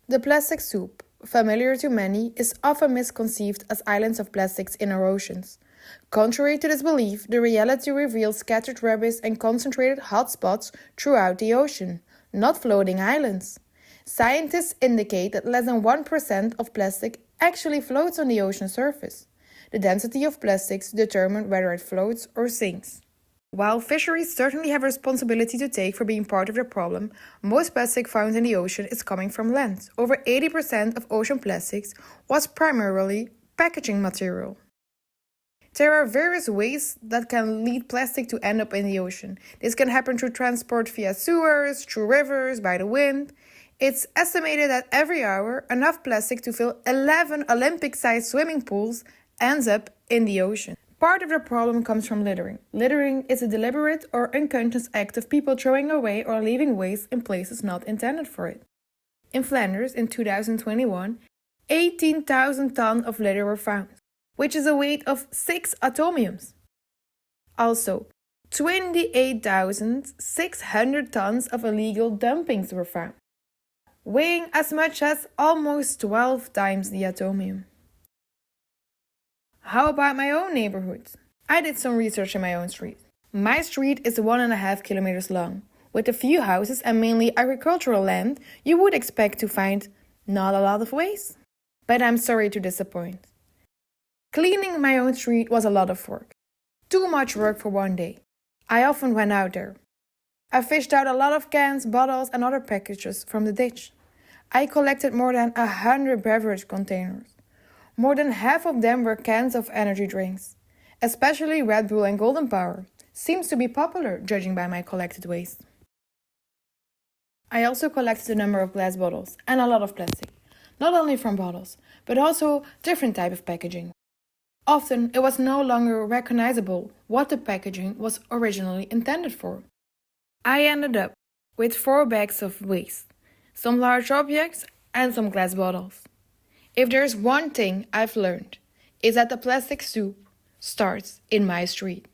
The plastic soup, familiar to many, is often misconceived as islands of plastics in our oceans. Contrary to this belief, the reality reveals scattered rubbish and concentrated hotspots throughout the ocean, not floating islands. Scientists indicate that less than 1% of plastic actually floats on the ocean surface. The density of plastics determines whether it floats or sinks. While fisheries certainly have a responsibility to take for being part of the problem, most plastic found in the ocean is coming from land. Over 80% of ocean plastics was primarily packaging material. There are various ways that can lead plastic to end up in the ocean. This can happen through transport via sewers, through rivers, by the wind. It's estimated that every hour, enough plastic to fill 11 Olympic-sized swimming pools ends up in the ocean. Part of the problem comes from littering. Littering is a deliberate or unconscious act of people throwing away or leaving waste in places not intended for it. In Flanders, in 2021, 18,000 tons of litter were found, which is a weight of 6 atomiums. Also, 28,600 tons of illegal dumpings were found, weighing as much as almost 12 times the atomium. How about my own neighborhood? I did some research in my own street. My street is 1.5 kilometers long. With a few houses and mainly agricultural land, you would expect to find not a lot of waste. But I'm sorry to disappoint. Cleaning my own street was a lot of work. Too much work for one day. I often went out there. I fished out a lot of cans, bottles and other packages from the ditch. I collected more than 100 beverage containers. More than half of them were cans of energy drinks. Especially Red Bull and Golden Power. Seems to be popular, judging by my collected waste. I also collected a number of glass bottles and a lot of plastic. Not only from bottles, but also different type of packaging. Often it was no longer recognizable what the packaging was originally intended for. I ended up with 4 bags of waste, some large objects and some glass bottles. If there's one thing I've learned, is that the plastic soup starts in my street.